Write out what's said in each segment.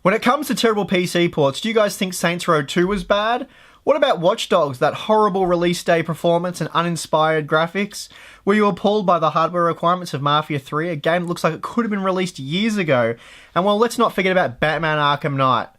When it comes to terrible PC ports, do you guys think Saints Row 2 was bad? What about Watch Dogs, that horrible release day performance and uninspired graphics? Were you appalled by the hardware requirements of Mafia 3, a game that looks like it could have been released years ago? And well, let's not forget about Batman Arkham Knight.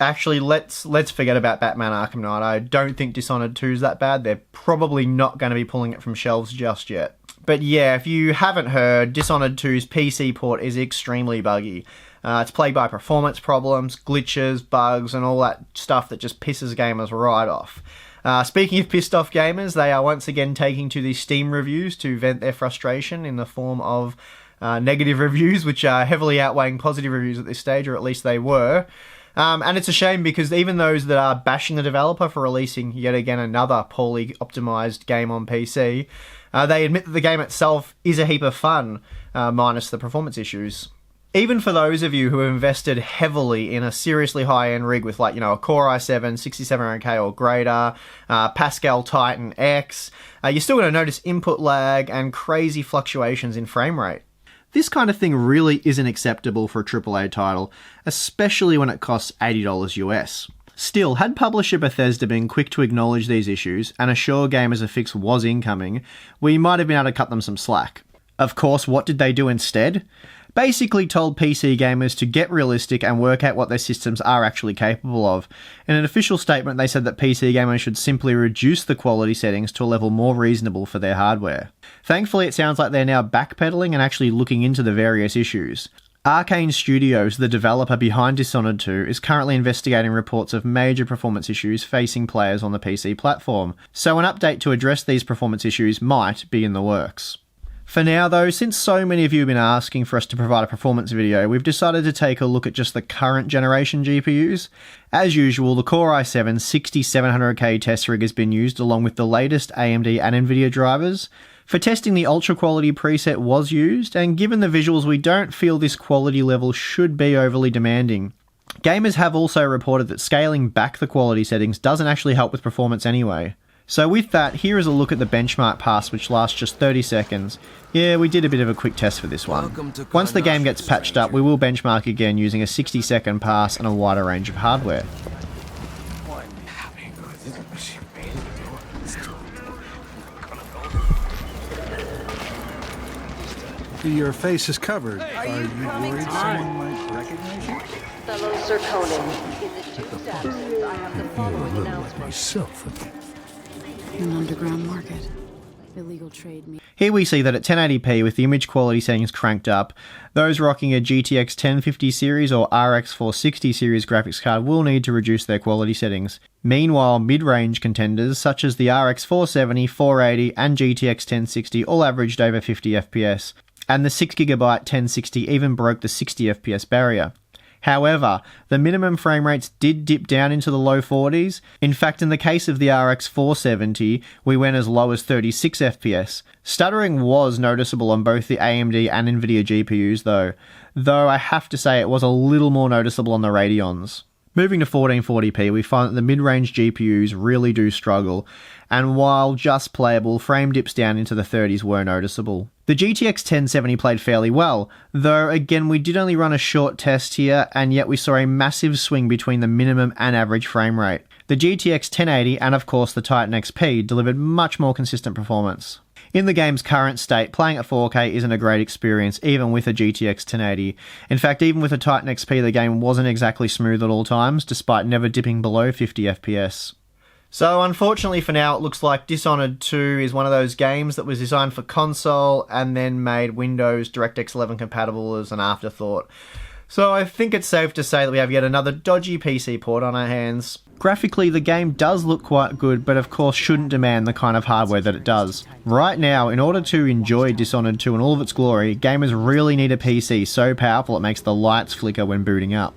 Actually, let's forget about Batman Arkham Knight. I don't think Dishonored 2 is that bad. They're probably not going to be pulling it from shelves just yet. But yeah, if you haven't heard, Dishonored 2's PC port is extremely buggy. It's plagued by performance problems, glitches, bugs, and all that stuff that just pisses gamers right off. Speaking of pissed off gamers, they are once again taking to the Steam reviews to vent their frustration in the form of negative reviews, which are heavily outweighing positive reviews at this stage, or at least they were. And it's a shame because even those that are bashing the developer for releasing yet again another poorly optimized game on PC, they admit that the game itself is a heap of fun, minus the performance issues. Even for those of you who have invested heavily in a seriously high-end rig with a Core i7, 6700K or greater, Pascal Titan X, you're still going to notice input lag and crazy fluctuations in frame rate. This kind of thing really isn't acceptable for a AAA title, especially when it costs $80 US. Still, had publisher Bethesda been quick to acknowledge these issues and assure gamers a fix was incoming, we might have been able to cut them some slack. Of course, what did they do instead? Basically told PC gamers to get realistic and work out what their systems are actually capable of. In an official statement, they said that PC gamers should simply reduce the quality settings to a level more reasonable for their hardware. Thankfully, it sounds like they're now backpedaling and actually looking into the various issues. Arcane Studios, the developer behind Dishonored 2, is currently investigating reports of major performance issues facing players on the PC platform, so an update to address these performance issues might be in the works. For now though, since so many of you have been asking for us to provide a performance video, we've decided to take a look at just the current generation GPUs. As usual, the Core i7 6700K test rig has been used along with the latest AMD and Nvidia drivers. For testing, the ultra quality preset was used, and given the visuals, we don't feel this quality level should be overly demanding. Gamers have also reported that scaling back the quality settings doesn't actually help with performance anyway. So with that, here is a look at the benchmark pass, which lasts just 30 seconds. Yeah, we did a bit of a quick test for this one. Once the game gets patched up, we will benchmark again using a 60-second pass and a wider range of hardware. Your face is covered. Are you worried someone might recognize you? Fellow Sir Conan, in the 2's absence, I have the following announcement. Myself. An underground market. Illegal trade. Here we see that at 1080p with the image quality settings cranked up, those rocking a GTX 1050 series or RX 460 series graphics card will need to reduce their quality settings. Meanwhile, mid-range contenders such as the RX 470, 480 and GTX 1060 all averaged over 50 FPS, and the 6GB 1060 even broke the 60 FPS barrier. However, the minimum frame rates did dip down into the low 40s. In fact, in the case of the RX 470, we went as low as 36 FPS. Stuttering was noticeable on both the AMD and Nvidia GPUs though I have to say it was a little more noticeable on the Radeons. Moving to 1440p, we find that the mid-range GPUs really do struggle, and while just playable, frame dips down into the 30s were noticeable. The GTX 1070 played fairly well, though again we did only run a short test here, and yet we saw a massive swing between the minimum and average frame rate. The GTX 1080 and of course the Titan XP delivered much more consistent performance. In the game's current state, playing at 4K isn't a great experience, even with a GTX 1080. In fact, even with a Titan XP, the game wasn't exactly smooth at all times, despite never dipping below 50 FPS. So unfortunately for now, it looks like Dishonored 2 is one of those games that was designed for console and then made Windows DirectX 11 compatible as an afterthought. So I think it's safe to say that we have yet another dodgy PC port on our hands. Graphically, the game does look quite good, but of course shouldn't demand the kind of hardware that it does. Right now, in order to enjoy Dishonored 2 in all of its glory, gamers really need a PC so powerful it makes the lights flicker when booting up.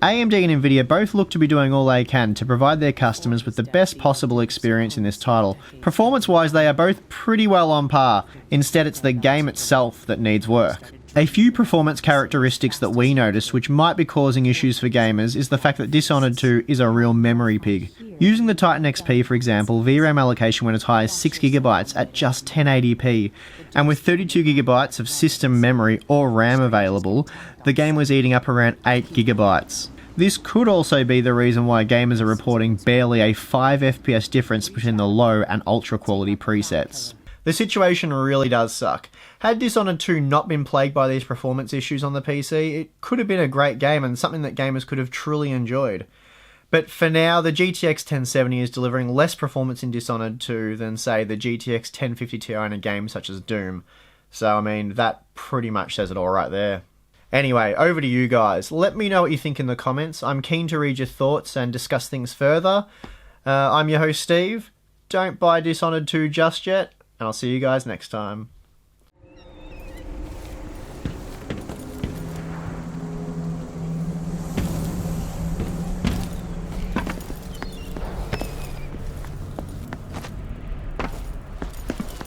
AMD and Nvidia both look to be doing all they can to provide their customers with the best possible experience in this title. Performance-wise, they are both pretty well on par. Instead, it's the game itself that needs work. A few performance characteristics that we noticed which might be causing issues for gamers is the fact that Dishonored 2 is a real memory pig. Using the Titan XP for example, VRAM allocation went as high as 6GB at just 1080p, and with 32GB of system memory or RAM available, the game was eating up around 8GB. This could also be the reason why gamers are reporting barely a 5 FPS difference between the low and ultra quality presets. The situation really does suck. Had Dishonored 2 not been plagued by these performance issues on the PC, it could have been a great game and something that gamers could have truly enjoyed. But for now, the GTX 1070 is delivering less performance in Dishonored 2 than, say, the GTX 1050 Ti in a game such as Doom. So, I mean, that pretty much says it all right there. Anyway, over to you guys. Let me know what you think in the comments. I'm keen to read your thoughts and discuss things further. I'm your host, Steve. Don't buy Dishonored 2 just yet, and I'll see you guys next time.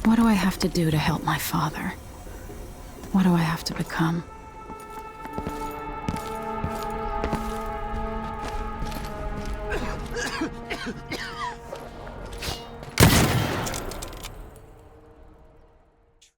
What do I have to do to help my father? What do I have to become?